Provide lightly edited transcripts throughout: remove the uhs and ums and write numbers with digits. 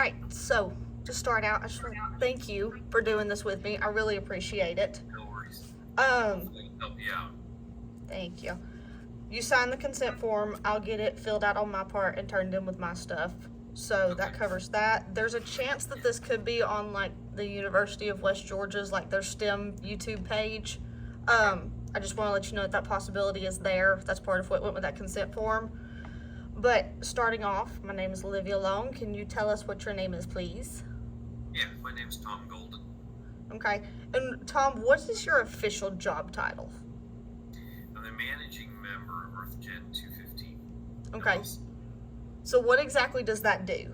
right, so to start out, I just want to thank you for doing this with me. I really appreciate it. No worries. Um, Hopefully I can help you out. Thank you. You sign the consent form, I'll get it filled out on my part and turned in with my stuff. So Okay. that covers that. There's a chance that this could be on like the University of West Georgia's like their STEM YouTube page. I just want to let you know that possibility is there. That's part of what went with that consent form. But starting off, my name is Olivia Long. Can you tell us what your name is, please? Yeah, my name's Tom Golden. Okay. And Tom, what is your official job title? I'm the managing member of Earthgen215. Okay. LLC. So what exactly does that do?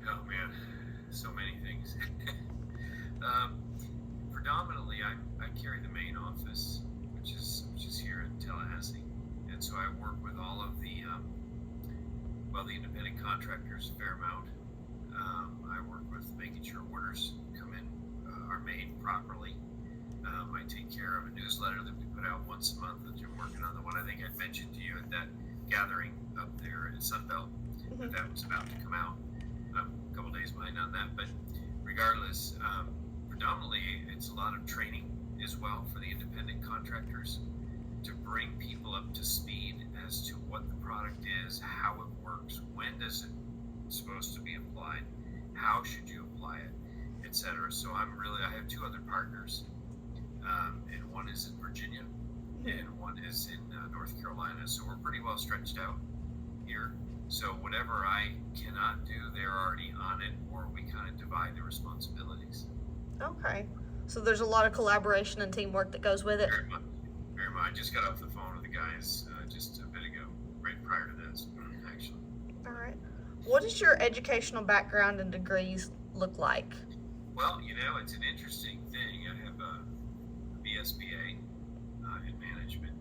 Oh man, so many things. um, Predominantly, I carry the main office, which is here in Tallahassee, and so I work with all of the the independent contractors a fair amount. I work with making sure orders come in are made properly. I take care of a newsletter that we put out once a month that you're working on. The one I think I mentioned to you at that gathering up there in Sunbelt, that was about to come out. I'm a couple days behind on that, but regardless, predominantly it's a lot of training as well for the independent contractors to bring people up to speed as to what the product is, how it works, when does it supposed to be applied, how should you apply it, etc. So I have two other partners, and one is in Virginia, and one is in North Carolina. So we're pretty well stretched out here. So whatever I cannot do, they're already on it, or we kind of divide the responsibilities. Okay. So there's a lot of collaboration and teamwork that goes with it. Very much. Very much. I just got off the phone with the guys just a bit ago, right prior to this, actually. All right. What does your educational background and degrees look like? Well, it's an interesting thing. I have a BSBA in management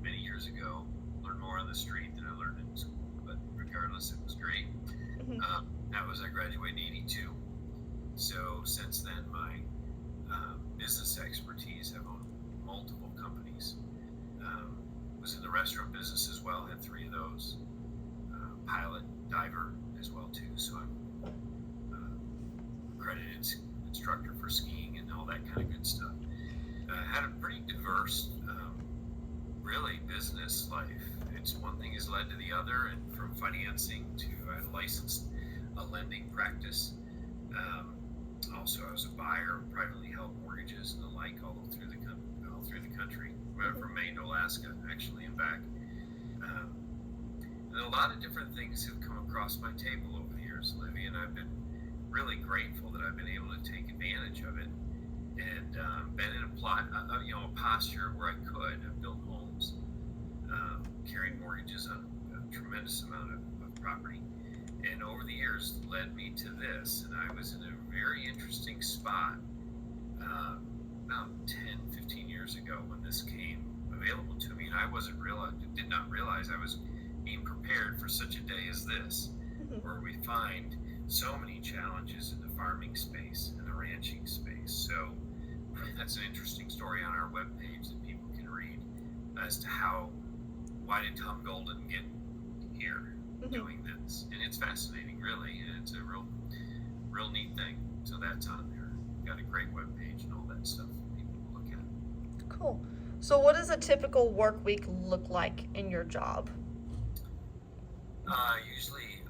many years ago. Learned more on the street than I learned in school, but regardless, it was great. I graduated in '82. So since then, my business expertise, have owned multiple companies. Was in the restaurant business as well, had three of those. Pilot, diver as well too. So I'm accredited instructor for skiing and all that kind of good stuff. Had a pretty diverse, really business life. It's one thing has led to the other, and from financing to a licensed lending practice. Also, I was a buyer of privately held mortgages and the like all through the country, from Maine to Alaska, actually, and back. And a lot of different things have come across my table over the years, Olivia, and I've been really grateful that I've been able to take advantage of it and been in a posture where I could. I've built homes, carried mortgages on a tremendous amount of property, and over the years led me to this. And I was in a very interesting spot about 10, 15 years ago when this came available to me, and did not realize I was being prepared for such a day as this, where we find so many challenges in the farming space and the ranching space. So that's an interesting story on our webpage that people can read as to why did Tom Golden get here doing this. And it's fascinating, really, and it's a real neat thing. So that's on there. We've got a great webpage and all that stuff for people to look at. Cool. So what does a typical work week look like in your job? Usually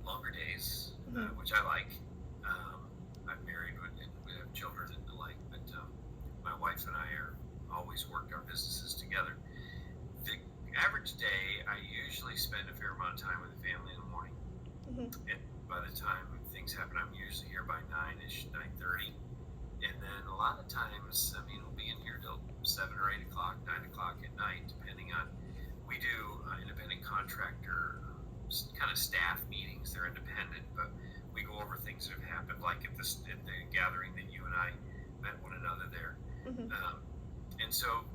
longer days, which I like. I'm married and we have children and the like, but my wife and I always worked our businesses together. The average day, I usually spend a fair amount of time with the family in the morning. And by the time things happen, I'm usually here by 9-ish, 9:30. And then a lot of times, we'll be in here till 7 or 8 o'clock, 9 o'clock at night, depending on, we do independent contractor kind of staff meetings. They're independent, but we go over things that have happened, like at the gathering that you and I met one another there. And so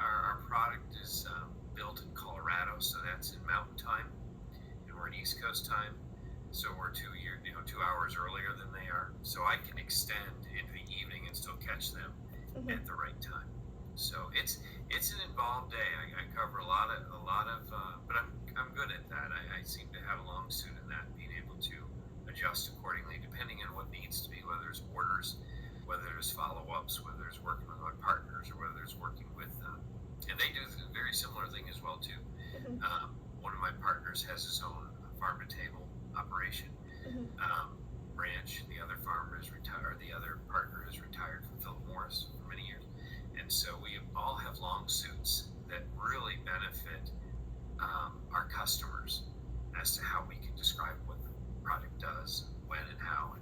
our product is built in Colorado, so that's in Mountain Time, and we're in East Coast time. So we're 2 hours earlier than they are. So I can extend into the evening and still catch them at the right time. So it's an involved day. I cover a lot of, but I'm good at that. I seem to have a long suit in that, being able to farm to table operation. Mhm. Branch, the other farmer is retired, the other partner is retired from Philip Morris for many years. And so we all have lawsuits that really benefit our customers as to how we can describe what the product does, when and how,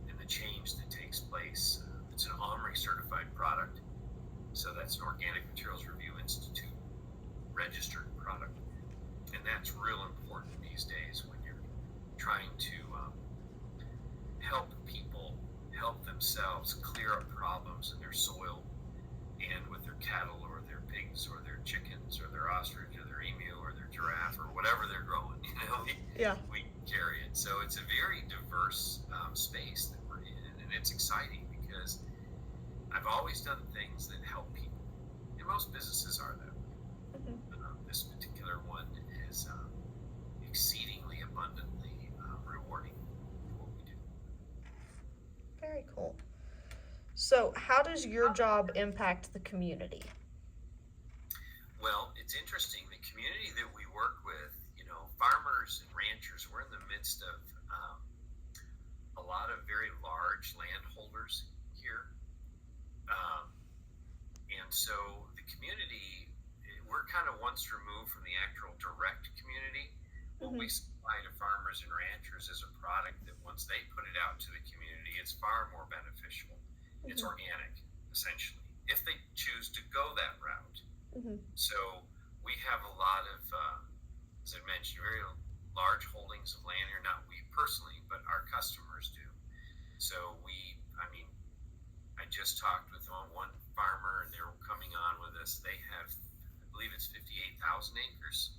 and the change that takes place. It's an OMRI certified product, so that's an Organic Materials Review Institute registered product. And that's real important these days when you're trying to help people help themselves clear up problems in their soil and with their cattle or their pigs or their chickens or their ostrich or their emu or their giraffe or whatever they're growing. Yeah. We carry it. So it's a very diverse space that we're in, and it's exciting because I've always done things that help people, and most businesses are that way. This particular one is exceedingly abundantly rewarding for what we do. Very cool. So, how does your job impact the community? Well, it's interesting. The community that we work with, farmers and ranchers, we're in the midst of a lot of very large landholders here. And so the community, we're kind of once removed from the actual direct community. What we supply to farmers and ranchers is a product that once they put it out to the community, it's far more beneficial. It's organic, essentially, if they choose to go that route. So we have a lot of, as I mentioned, very large holdings of land here. Not we personally, but our customers do. So I just talked with one farmer, and they're coming on with us. They have, I believe it's 58,000 acres.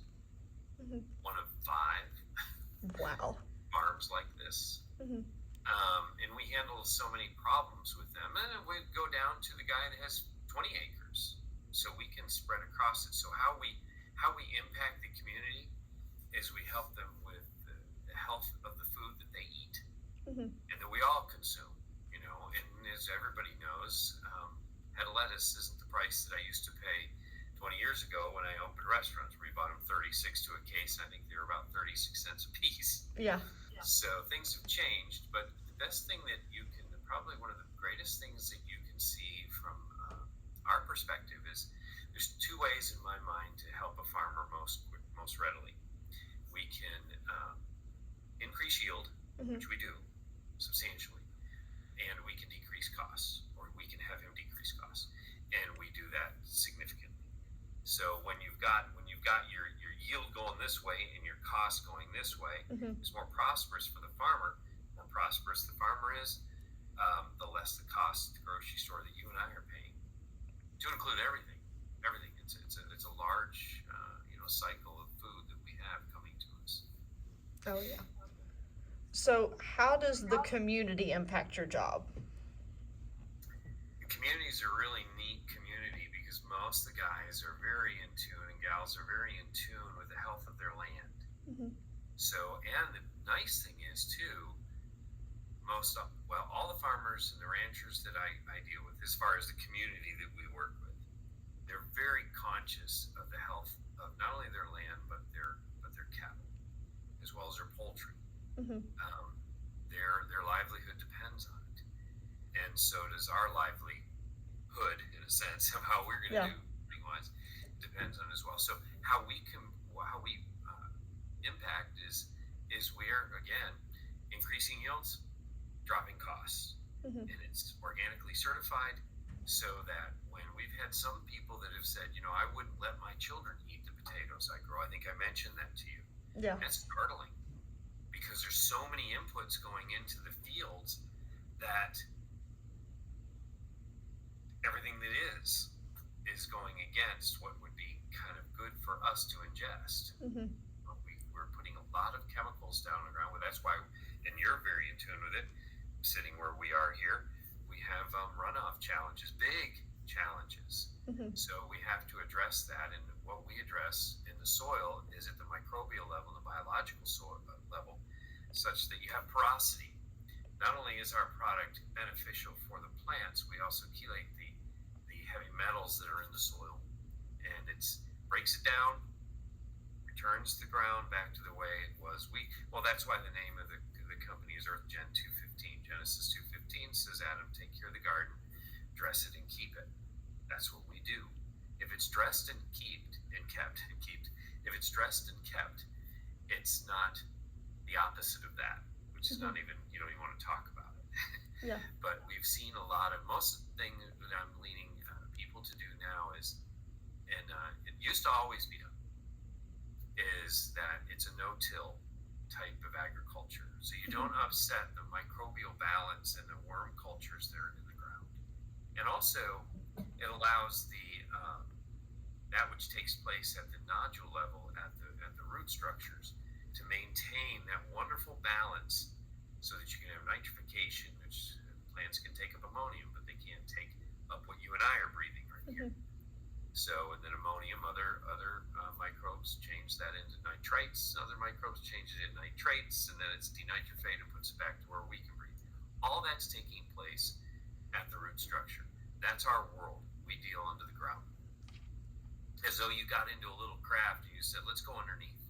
One of 5 Wow. farms like this. And we handle so many problems with them. And then we go down to the guy that has 20 acres. So we can spread across it. So how we impact the community is we help them with the health of the food that they eat and that we all consume. And as everybody knows, head of lettuce isn't the price that I used to pay 20 years ago when I opened restaurants. We bought them 36 to a case. I think they were about 36 cents a piece. Yeah. So things have changed, but the best thing that you can, probably one of the greatest things that you can see from our perspective is there's 2 ways in my mind to help a farmer most readily. We can increase yield, which we do substantially, and we can decrease costs, or we can have him decrease costs, and we do that significantly. So when you've got your yield going this way and your costs going this way, it's more prosperous for the farmer. The more prosperous the farmer is, the less the cost at the grocery store that you and I are paying, to include everything. It's a large cycle of food that we have coming to us. Oh, yeah. So, how does the community impact your job? The community is a really neat community because most of the guys are very in tune, and gals are very in tune with the health of their land. So, and the nice thing is too, all the farmers and the ranchers that I deal with, as far as the community that we work with, they're very conscious of the health of not only their land but their cattle, as well as their poultry. Their livelihood depends on it, and so does our livelihood, in a sense, of how we're going to do thing-wise, depends on it as well. So how we impact is we are, again, increasing yields, dropping costs, and it's organically certified, so that when we've had some people that have said, I wouldn't let my children eat the potatoes I grow. I think I mentioned that to you. Yeah. That's startling because there's so many inputs going into the fields that everything that is going against what would be kind of good for us to ingest. We're putting a lot of chemicals down on the ground. Well, that's why, and you're very in tune with it, sitting where we are here, we have runoff challenges, big challenges. So we have to address that, and what we address in the soil is at the microbial level, the biological soil level, such that you have porosity. Not only is our product beneficial for the plants, we also chelate the heavy metals that are in the soil, and it breaks it down, returns the ground back to the way it was. That's why the name of the company is Earthgen215. Genesis 2:15 says, Adam, take care of the garden, dress it and keep it. That's what we do. If it's dressed and kept, if it's dressed and kept, it's not the opposite of that, which is not even, you don't even want to talk about it. Yeah. But we've seen most of the thing that I'm leading people to do now is, and it used to always be done, is that it's a no-till type of agriculture. So you don't upset the microbial balance and the worm cultures that are in the ground. And also, it allows that which takes place at the nodule level, at the root structures, to maintain that wonderful balance so that you can have nitrification, which plants can take up ammonium, but they can't take up what you and I are breathing right here. So, and then ammonium, other microbes change that into nitrites, other microbes change it into nitrates, and then it's denitrified and puts it back to where we can breathe. All that's taking place at the root structure. That's our world. We deal under the ground. As though you got into a little craft and you said, let's go underneath.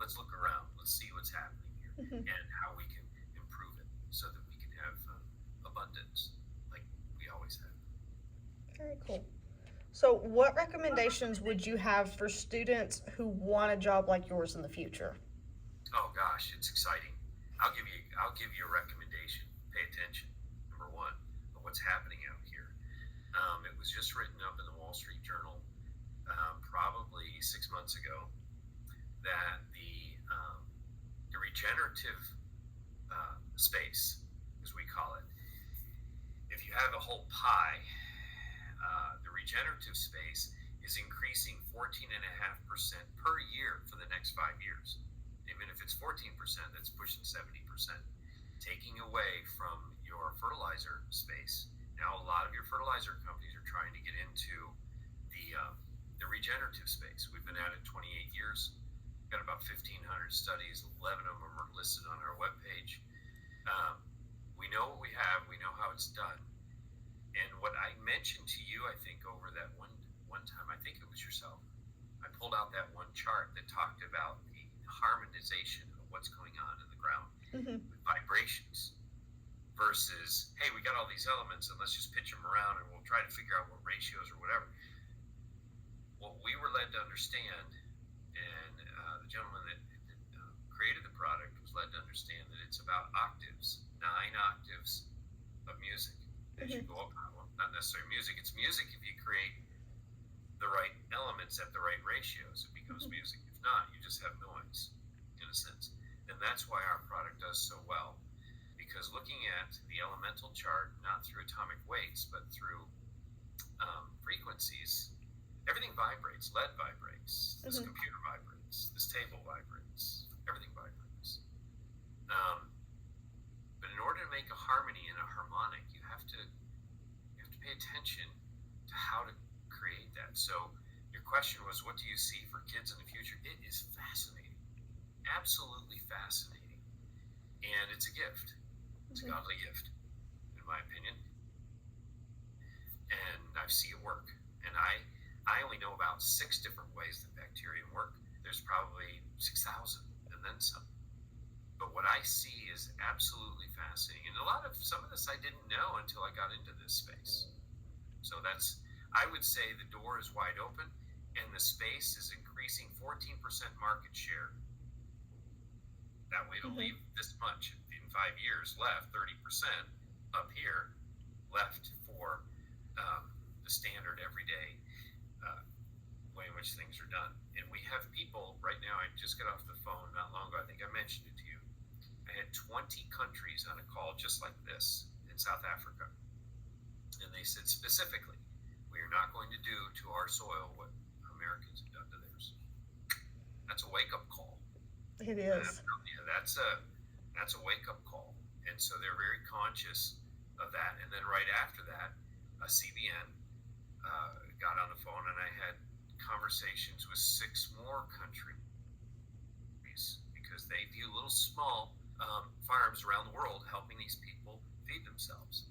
Let's look around. Let's see what's happening here and how we can improve it so that we can have abundance like we always have. Very cool. So what recommendations would you have for students who want a job like yours in the future? Oh gosh, it's exciting. I'll give you a recommendation. Pay attention. Number one, of what's happening out here. It was just written up in the Wall Street Journal probably 6 months ago that the regenerative space, as we call it, if you have a whole pie, the regenerative space is increasing 14.5% per year for the next 5 years. Even if it's 14%, that's pushing 70%, taking away from your fertilizer space. Now, a lot of your fertilizer companies are trying to get into the regenerative space. We've been at it 28 years. We've got about 1,500 studies. 11 of them are listed on our webpage. We know what we have. We know how it's done. And what I mentioned to you, I think, over that one time, I think it was yourself, I pulled out that one chart that talked about the harmonization of what's going on in the ground with vibrations versus, hey, we got all these elements and let's just pitch them around and we'll try to figure out what ratios or whatever. What we were led to understand, and the gentleman that created the product was led to understand that it's about octaves, 9 octaves of music. As you go up, well, not necessarily music, it's music if you create the right elements at the right ratios, it becomes music. If not, you just have noise, in a sense. And that's why our product does so well, because looking at the elemental chart, not through atomic weights, but through frequencies, everything vibrates. Lead vibrates, this computer vibrates, this table vibrates, everything vibrates. But in order to make a harmony and a harmonic, you have to pay attention to how to create that. So your question was, what do you see for kids in the future? It is fascinating, absolutely fascinating, and it's a gift. It's a godly gift, in my opinion, and I see it work. And I only know about 6 different ways that bacteria work. There's probably 6,000 and then some. But what I see is absolutely fascinating. And some of this I didn't know until I got into this space. So I would say the door is wide open and the space is increasing 14% market share. That way it'll leave this much in 5 years left, 30% up here left for the standard everyday way in which things are done. And we have people right now, I just got off the phone not long ago, I think I mentioned it to you. I had 20 countries on a call just like this in South Africa. And they said specifically, we are not going to do to our soil what Americans have done to theirs. That's a wake-up call. It is. Yeah, that's a wake-up call. And so they're very conscious of that. And then right after that, CBN got on the phone and I had conversations with 6 more countries because they view little small farms around the world helping these people feed themselves.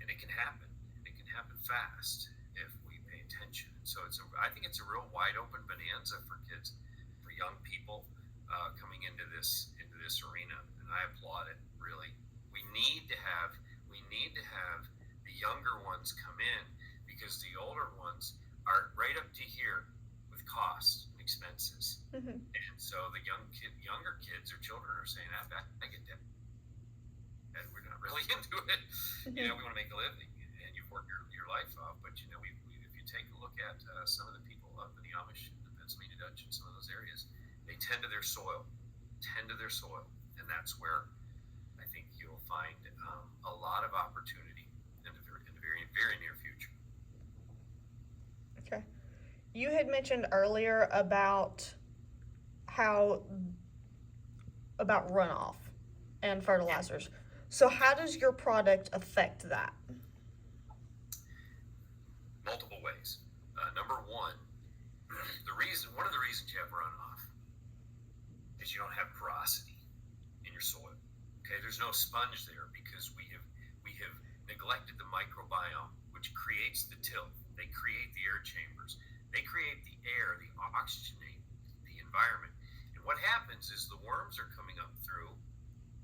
And it can happen. It can happen fast if we pay attention. So I think it's a real wide open bonanza for kids, for young people coming into this arena, and I applaud it. Really, we need to have the younger ones come in, because the older ones are right up to here with costs and expenses. And so the younger kids or children are saying, I get that. And we're not really into it. We want to make a living, and you've worked your life off. But if you take a look at some of the people up in the Amish, the Pennsylvania Dutch, and some of those areas, they tend to their soil, and that's where I think you'll find a lot of opportunity in the very, very near future. Okay. You had mentioned earlier about runoff and fertilizers. So how does your product affect that? Multiple ways. Number one, one of the reasons you have runoff is you don't have porosity in your soil. Okay, there's no sponge there because we have neglected the microbiome, which creates the tilth. They create the air chambers. They create the air, the oxygenate the environment. And what happens is the worms are coming up through,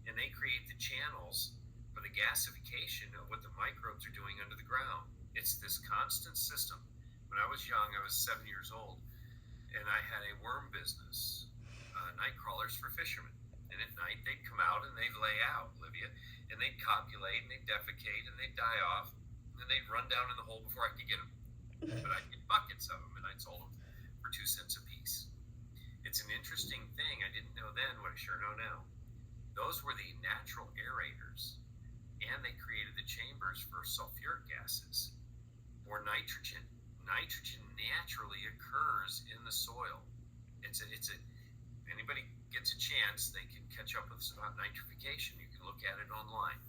and they create the channels for the gasification of what the microbes are doing under the ground. It's this constant system. When I was young, I was 7 years old, and I had a worm business, night crawlers for fishermen. And at night, they'd come out and they'd lay out, Olivia, and they'd copulate and they'd defecate and they'd die off, and then they'd run down in the hole before I could get them. But I'd get buckets of them, and I'd sold them for 2 cents a piece. It's an interesting thing. I didn't know then what I sure know now. Those were the natural aerators, and they created the chambers for sulfuric gases or nitrogen. Nitrogen naturally occurs in the soil. If anybody gets a chance, they can catch up with us about nitrification. You can look at it online.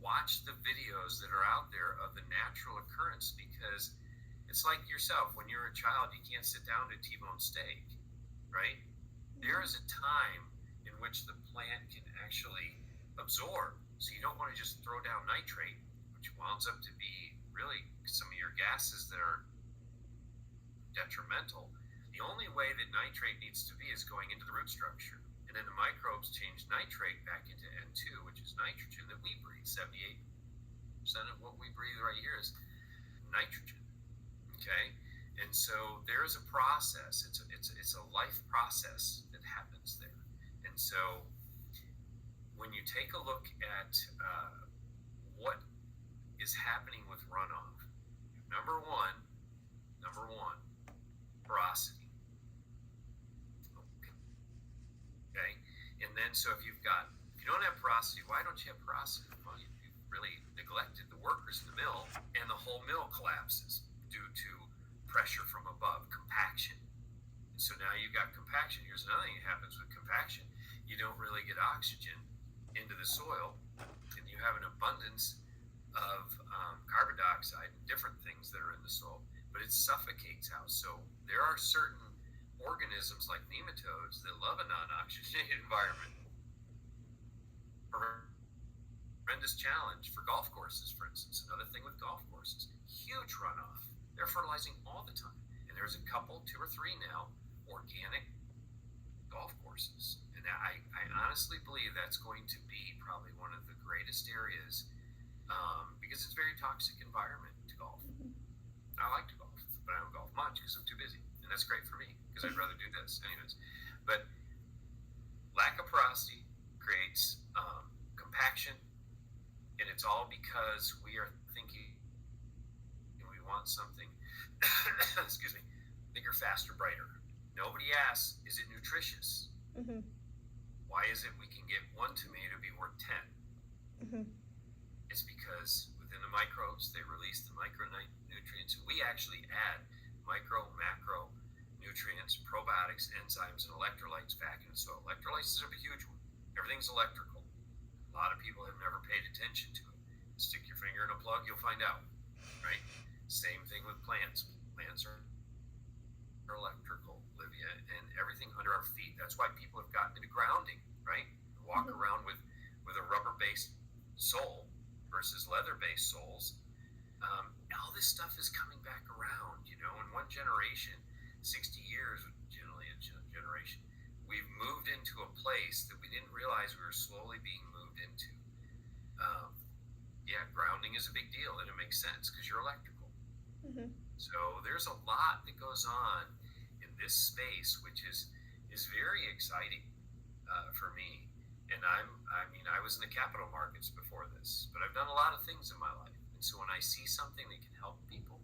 Watch the videos that are out there of the natural occurrence, because it's like yourself. When you're a child, you can't sit down to T-bone steak, right? There is a time in which the plant can actually absorb. So you don't want to just throw down nitrate, which winds up to be really some of your gases that are detrimental. The only way that nitrate needs to be is going into the root structure. And then the microbes change nitrate back into N2, which is nitrogen that we breathe. 78% of what we breathe right here is nitrogen. Okay? And so there's a process. It's a life process that happens there. And so when you take a look at what is happening with runoff, number one, porosity. Okay? And then so if you don't have porosity, why don't you have porosity? Well, you've really neglected the workers in the mill, and the whole mill collapses due to pressure from above, compaction. And so now you've got compaction. Here's another thing that happens with compaction. You don't really get oxygen into the soil, and you have an abundance of carbon dioxide and different things that are in the soil, but it suffocates out. So there are certain organisms like nematodes that love a non-oxygenated environment. Horrendous challenge for golf courses, for instance. Another thing with golf courses, huge runoff. They're fertilizing all the time. And there's a couple, 2 or 3 now, organic golf courses. And I honestly believe that's going to be probably one of the greatest areas, because it's a very toxic environment to golf. I like to golf, but I don't golf much because I'm too busy. And that's great for me, because I'd rather do this anyways. But lack of porosity creates compaction, and it's all because we are thinking we want something excuse me, bigger, faster, brighter. Nobody asks, is it nutritious? Why is it we can get 1 tomato be worth 10? It's because within the microbes, they release the micronutrients. We actually add micro, macro nutrients, probiotics, enzymes, and electrolytes back in the soil. Electrolytes is a huge one. Everything's electrical. A lot of people have never paid attention to it. Stick your finger in a plug, you'll find out, right? Same thing with plants. Plants are electrical, Olivia, and everything under our feet. That's why people have gotten into grounding, right? Walk around with a rubber-based sole versus leather-based soles. All this stuff is coming back around, in one generation, 60 years, generally a generation, we've moved into a place that we didn't realize we were slowly being moved into. Yeah, grounding is a big deal, and it makes sense because you're electrical. Mm-hmm. So there's a lot that goes on in this space, which is very exciting for me. And I was in the capital markets before this, but I've done a lot of things in my life. And so when I see something that can help people,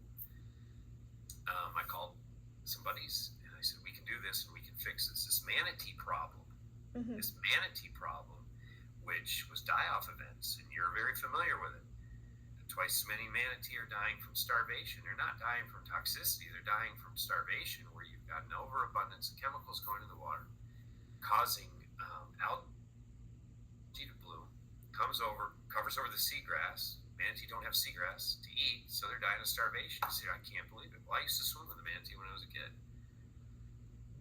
I called some buddies and I said, we can do this and we can fix this. This manatee problem, Mm-hmm. which was die-off events, and you're very familiar with it. Twice as many manatee are dying from starvation. They're not dying from toxicity. They're dying from starvation, where you've got an overabundance of chemicals going in the water, causing algae to bloom, covers over the seagrass. Manatee don't have seagrass to eat, so they're dying of starvation. You see, I can't believe it. Well, I used to swim with the manatee when I was a kid.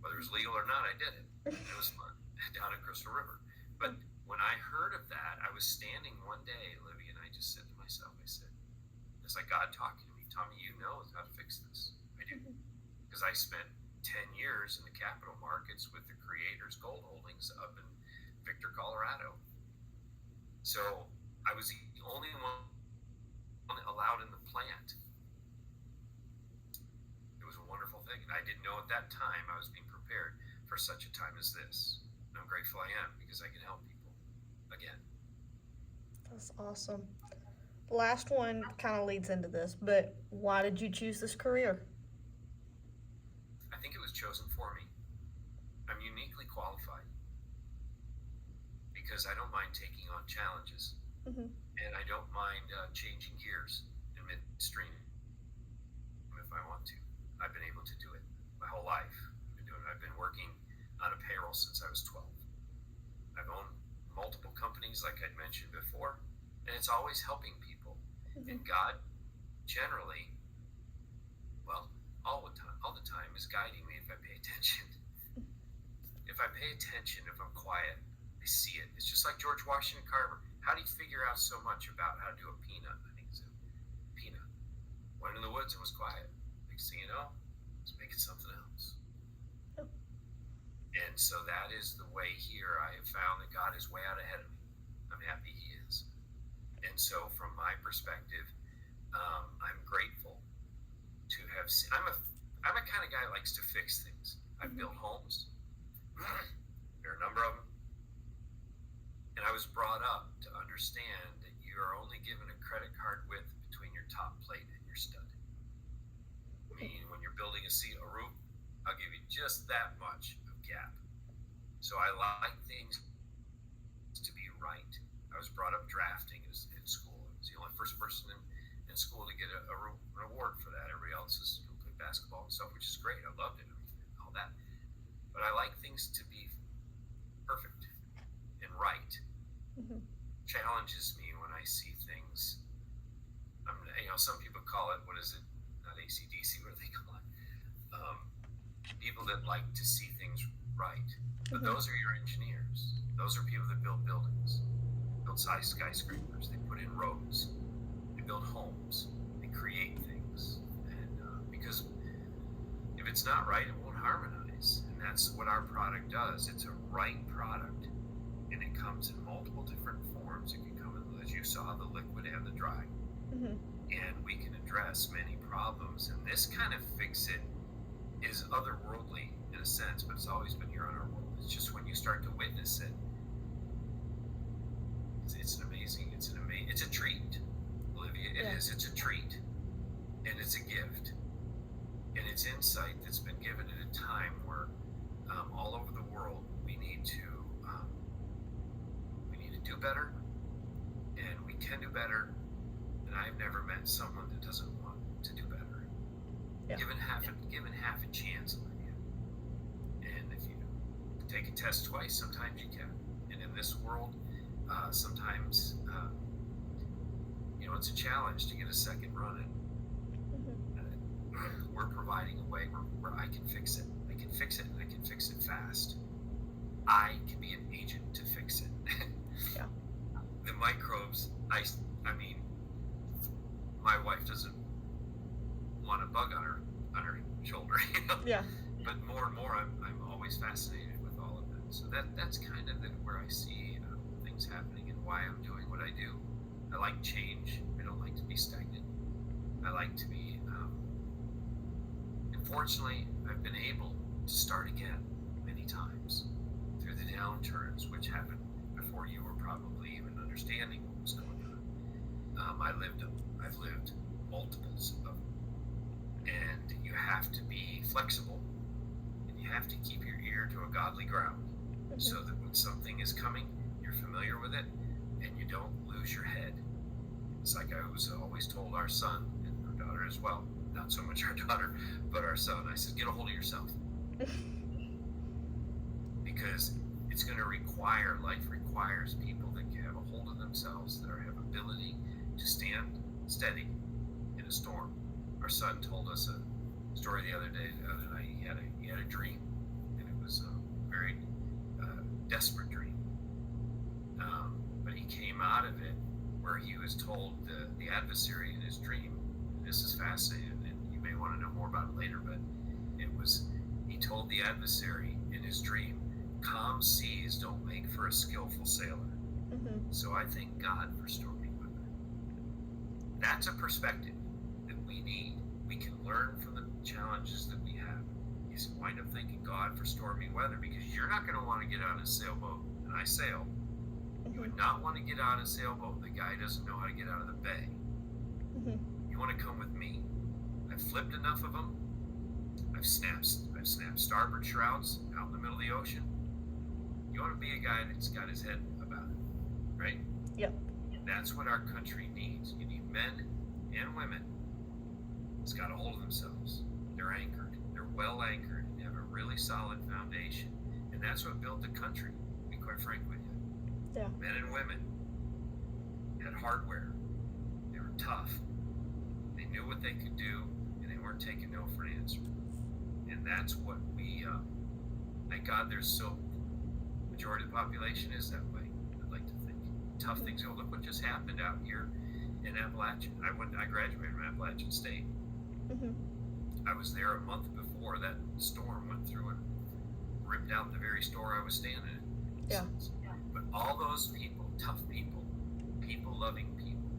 Whether it was legal or not, I did it. It was fun down at Crystal River. But when I heard of that, I was standing one day, Olivia, and I just said to myself, it's like God talking to me, Tommy, you know how to fix this. I do. Because I spent 10 years in the capital markets with the Creator's gold holdings up in Victor, Colorado. So I was the only one allowed in the plant. It was a wonderful thing. And I didn't know at that time I was being prepared for such a time as this. And I'm grateful I am, because I can help people again. That's awesome. The last one kind of leads into this, but why did you choose this career? I think it was chosen for me. I'm uniquely qualified because I don't mind taking on challenges. Mm-hmm. And I don't mind changing gears in midstream if I want to. I've been able to do it my whole life. I've been working on a payroll since I was 12. I've owned multiple companies, like I'd mentioned before, and it's always helping people. Mm-hmm. And God, generally, well, all the time, is guiding me if I pay attention. If I pay attention, if I'm quiet, I see it. It's just like George Washington Carver. How do you figure out so much about how to do a peanut? I think it's a peanut. Went in the woods and was quiet. Next thing you know, it's making something else. Oh. And so that is the way here. I have found that God is way out ahead of me. I'm happy He is. And so from my perspective, I'm grateful to have seen. I'm a kind of guy that likes to fix things. I've built homes. There are a number of them. And I was brought up to understand that you are only given a credit card width between your top plate and your stud. Meaning when you're building a roof, I'll give you just that much of gap. So I like things to be right. I was brought up drafting in school. I was the only first person in school to get an award for that. Everybody else is playing basketball and stuff, which is great. I loved it, all that. But I like things to be perfect and right. Mm-hmm. Challenges me when I see things. Some people call it, what is it? Not ACDC, what do they call it? People that like to see things right. But Mm-hmm. those are your engineers. Those are people that build buildings, build size skyscrapers. They put in roads. They build homes. They create things. And because if it's not right, it won't harmonize. And that's what our product does. It's a right product. And it comes in multiple different forms. It can come in, as you saw, the liquid and the dry. Mm-hmm. And we can address many problems. And this kind of fix-it is otherworldly in a sense, but it's always been here on our world. It's just when you start to witness it, it's a treat, Olivia. It is. It's a treat. And it's a gift. And it's insight that's been given at a time where all over the world we need to do better, and we can do better. And I've never met someone that doesn't want to do better. Yeah. Given half a chance, Olivia. And if you take a test twice, sometimes you can. And in this world, sometimes it's a challenge to get a second run. And we're providing a way where I can fix it. I can fix it, and I can fix it fast. I can be an agent to fix it. Yeah. The microbes, I mean, my wife doesn't want a bug on her shoulder, Yeah. But more and more, I'm that's kind of where I see things happening and why I'm doing what I do. I like change. I don't like to be stagnant. I like to be, unfortunately, I've been able to start again many times through the downturns, which happened before you were probably even understanding what was going on. I've lived multiples of them. And you have to be flexible, and you have to keep your ear to a godly ground, so that when something is coming, you're familiar with it, and you don't lose your head. It's like I was always told our son, and our daughter as well, not so much our daughter, but our son, I said, get a hold of yourself. Because it's going to require, life requires people that can have a hold of themselves, that have ability to stand steady in a storm. Our son told us a story the other night. He had a dream, and it was a very desperate dream. But he came out of it where he was told the adversary in his dream. This is fascinating, and you may want to know more about it later. But he told the adversary in his dream, "Calm seas don't make for a skillful sailor." So I thank God for stormy weather. That's a perspective that we need. We can learn from the challenges that we have. You wind up thanking God for stormy weather, because you're not going to want to get on a sailboat, and I sail. You would not want to get on a sailboat. The guy doesn't know how to get out of the bay. You want to come with me? I've flipped enough of them. I've snapped starboard shrouds out in the middle of the ocean. You want to be a guy that's got his head about it, right? Yep. That's what our country needs. You need men and women that's got a hold of themselves. They're anchored. They're well anchored. They have a really solid foundation. And that's what built the country, to be quite frank with you. Yeah. Men and women had hardware. They were tough. They knew what they could do, and they weren't taking no for an answer. And that's what we, thank God majority of the population is that way, I'd like to think. Tough things go. Look what just happened out here in Appalachian. I graduated from Appalachian State. I was there a month before that storm went through and ripped out the very store I was standing in. Yeah. But all those people, tough people, people-loving people,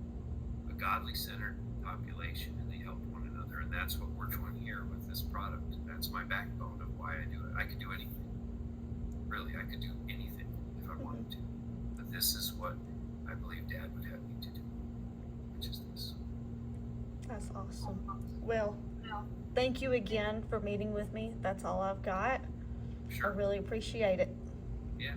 a godly-centered population, and they help one another. And that's what we're doing here with this product. That's my backbone of why I do it. I could do anything. Really, I could do anything if I wanted to. But this is what I believe Dad would have me to do, which is this. That's awesome. Well, thank you again for meeting with me. That's all I've got. Sure. I really appreciate it. Yeah.